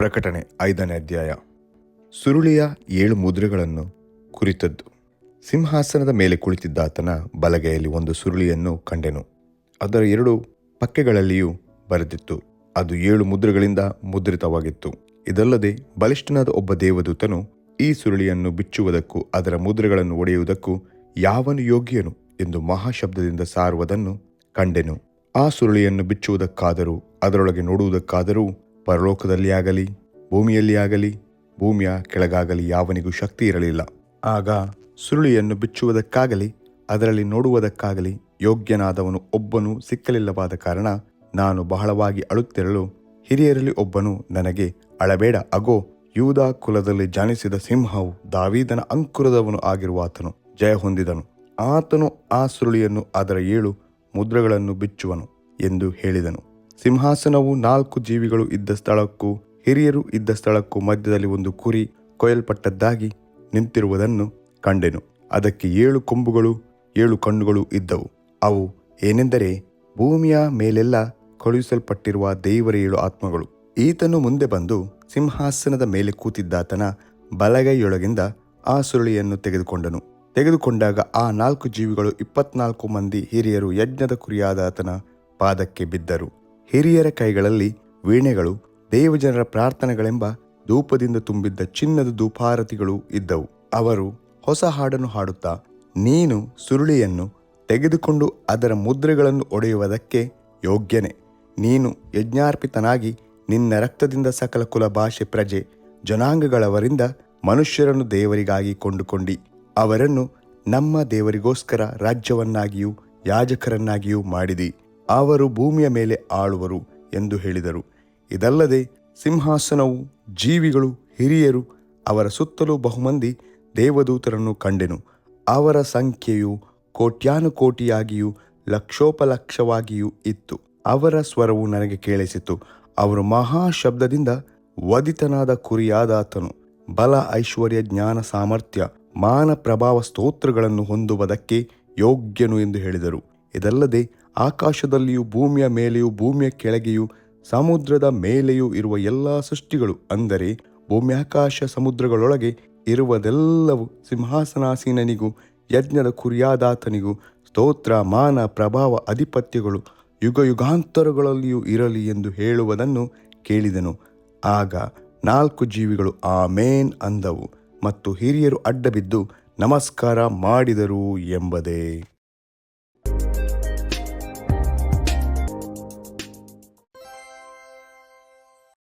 ಪ್ರಕಟಣೆ 5ನೇ ಅಧ್ಯಾಯ. ಸುರುಳಿಯ 7 ಮುದ್ರೆಗಳನ್ನು ಕುರಿತದ್ದು. ಸಿಂಹಾಸನದ ಮೇಲೆ ಕುಳಿತಿದ್ದಾತನ ಬಲಗೈಯಲ್ಲಿ ಒಂದು ಸುರುಳಿಯನ್ನು ಕಂಡೆನು. ಅದರ 2 ಪಕ್ಕೆಗಳಲ್ಲಿಯೂ ಬರೆದಿತ್ತು. ಅದು 7 ಮುದ್ರೆಗಳಿಂದ ಮುದ್ರಿತವಾಗಿತ್ತು. ಇದಲ್ಲದೆ ಬಲಿಷ್ಠನಾದ ಒಬ್ಬ ದೇವದೂತನು ಈ ಸುರುಳಿಯನ್ನು ಬಿಚ್ಚುವುದಕ್ಕೂ ಅದರ ಮುದ್ರೆಗಳನ್ನು ಒಡೆಯುವುದಕ್ಕೂ ಯಾವನು ಯೋಗ್ಯನು ಎಂದು ಮಹಾಶಬ್ದದಿಂದ ಸಾರುವುದನ್ನು ಕಂಡೆನು. ಆ ಸುರುಳಿಯನ್ನು ಬಿಚ್ಚುವುದಕ್ಕಾದರೂ ಅದರೊಳಗೆ ನೋಡುವುದಕ್ಕಾದರೂ ಪರಲೋಕದಲ್ಲಿ ಆಗಲಿ ಭೂಮಿಯಲ್ಲಿ ಆಗಲಿ ಭೂಮಿಯ ಕೆಳಗಾಗಲಿ ಯಾವನಿಗೂ ಶಕ್ತಿ ಇರಲಿಲ್ಲ. ಆಗ ಸುರುಳಿಯನ್ನು ಬಿಚ್ಚುವುದಕ್ಕಾಗಲಿ ಅದರಲ್ಲಿ ನೋಡುವುದಕ್ಕಾಗಲಿ ಯೋಗ್ಯನಾದವನು ಒಬ್ಬನೂ ಸಿಕ್ಕಲಿಲ್ಲವಾದ ಕಾರಣ ನಾನು ಬಹಳವಾಗಿ ಅಳುತ್ತಿರಲು ಹಿರಿಯರಲ್ಲಿ ಒಬ್ಬನು ನನಗೆ, ಅಳಬೇಡ, ಅಗೋ, ಯೂದ ಕುಲದಲ್ಲಿ ಜನಿಸಿದ ಸಿಂಹವು ದಾವೀದನ ಅಂಕುರದವನು ಆಗಿರುವ ಆತನು ಜಯ ಹೊಂದಿದನು. ಆತನು ಆ ಸುರುಳಿಯನ್ನು ಅದರ 7 ಮುದ್ರೆಗಳನ್ನು ಬಿಚ್ಚುವನು ಎಂದು ಹೇಳಿದನು. ಸಿಂಹಾಸನವು 4 ಜೀವಿಗಳು ಇದ್ದ ಸ್ಥಳಕ್ಕೂ ಹಿರಿಯರು ಇದ್ದ ಸ್ಥಳಕ್ಕೂ ಮಧ್ಯದಲ್ಲಿ ಒಂದು ಕುರಿ ಕೊಯ್ಯಲ್ಪಟ್ಟದ್ದಾಗಿ ನಿಂತಿರುವುದನ್ನು ಕಂಡೆನು. ಅದಕ್ಕೆ 7 ಕೊಂಬುಗಳು 7 ಕಣ್ಣುಗಳು ಇದ್ದವು. ಅವು ಏನೆಂದರೆ ಭೂಮಿಯ ಮೇಲೆಲ್ಲ ಕಳುಹಿಸಲ್ಪಟ್ಟಿರುವ ದೇವರ 7 ಆತ್ಮಗಳು. ಈತನು ಮುಂದೆ ಬಂದು ಸಿಂಹಾಸನದ ಮೇಲೆ ಕೂತಿದ್ದಾತನ ಬಲಗೈಯೊಳಗಿಂದ ಆ ಸುರುಳಿಯನ್ನು ತೆಗೆದುಕೊಂಡಾಗ ಆ 4 ಜೀವಿಗಳು 24 ಮಂದಿ ಹಿರಿಯರು ಯಜ್ಞದ ಕುರಿಯಾದ ಆತನ ಪಾದಕ್ಕೆ ಬಿದ್ದರು. ಹಿರಿಯರ ಕೈಗಳಲ್ಲಿ ವೀಣೆಗಳು, ದೇವಜನರ ಪ್ರಾರ್ಥನೆಗಳೆಂಬ ಧೂಪದಿಂದ ತುಂಬಿದ್ದ ಚಿನ್ನದ ಧೂಪಾರತಿಗಳು ಇದ್ದವು. ಅವರು ಹೊಸ ಹಾಡನ್ನು ಹಾಡುತ್ತಾ, ನೀನು ಸುರುಳಿಯನ್ನು ತೆಗೆದುಕೊಂಡು ಅದರ ಮುದ್ರೆಗಳನ್ನು ಒಡೆಯುವುದಕ್ಕೆ ಯೋಗ್ಯನೇ. ನೀನು ಯಜ್ಞಾರ್ಪಿತನಾಗಿ ನಿನ್ನ ರಕ್ತದಿಂದ ಸಕಲ ಕುಲ, ಭಾಷೆ, ಪ್ರಜೆ, ಜನಾಂಗಗಳವರಿಂದ ಮನುಷ್ಯರನ್ನು ದೇವರಿಗಾಗಿ ಕೊಂಡುಕೊಂಡಿ ಅವರನ್ನು ನಮ್ಮ ದೇವರಿಗೋಸ್ಕರ ರಾಜ್ಯವನ್ನಾಗಿಯೂ ಯಾಜಕರನ್ನಾಗಿಯೂ ಮಾಡಿದಿ. ಅವರು ಭೂಮಿಯ ಮೇಲೆ ಆಳುವರು ಎಂದು ಹೇಳಿದರು. ಇದಲ್ಲದೆ ಸಿಂಹಾಸನವು, ಜೀವಿಗಳು, ಹಿರಿಯರು, ಅವರ ಸುತ್ತಲೂ ಬಹುಮಂದಿ ದೇವದೂತರನ್ನು ಕಂಡೆನು. ಅವರ ಸಂಖ್ಯೆಯು ಕೋಟ್ಯಾನುಕೋಟಿಯಾಗಿಯೂ ಲಕ್ಷೋಪಲಕ್ಷವಾಗಿಯೂ ಇತ್ತು. ಅವರ ಸ್ವರವು ನನಗೆ ಕೇಳಿಸಿತು. ಅವರು ಮಹಾಶಬ್ದದಿಂದ, ವಧಿತನಾದ ಕುರಿಯಾದಾತನು ಬಲ, ಐಶ್ವರ್ಯ, ಜ್ಞಾನ, ಸಾಮರ್ಥ್ಯ, ಮಾನ, ಪ್ರಭಾವ, ಸ್ತೋತ್ರಗಳನ್ನು ಹೊಂದುವುದಕ್ಕೆ ಯೋಗ್ಯನು ಎಂದು ಹೇಳಿದರು. ಇದಲ್ಲದೆ ಆಕಾಶದಲ್ಲಿಯೂ ಭೂಮಿಯ ಮೇಲೆಯೂ ಭೂಮಿಯ ಕೆಳಗೆಯೂ ಸಮುದ್ರದ ಮೇಲೆಯೂ ಇರುವ ಎಲ್ಲ ಸೃಷ್ಟಿಗಳು, ಅಂದರೆ ಭೂಮ್ಯಾಕಾಶ ಸಮುದ್ರಗಳೊಳಗೆ ಇರುವುದೆಲ್ಲವೂ ಸಿಂಹಾಸನಾಸೀನನಿಗೂ ಯಜ್ಞದ ಕುರಿಯಾದಾತನಿಗೂ ಸ್ತೋತ್ರ, ಮಾನ, ಪ್ರಭಾವ, ಅಧಿಪತ್ಯಗಳು ಯುಗಯುಗಾಂತರಗಳಲ್ಲಿಯೂ ಇರಲಿ ಎಂದು ಹೇಳುವುದನ್ನು ಕೇಳಿದೆನು. ಆಗ 4 ಜೀವಿಗಳು ಆಮೇನ್ ಅಂದವು ಮತ್ತು ಹಿರಿಯರು ಅಡ್ಡಬಿದ್ದು ನಮಸ್ಕಾರ ಮಾಡಿದರು ಎಂಬುದೇ.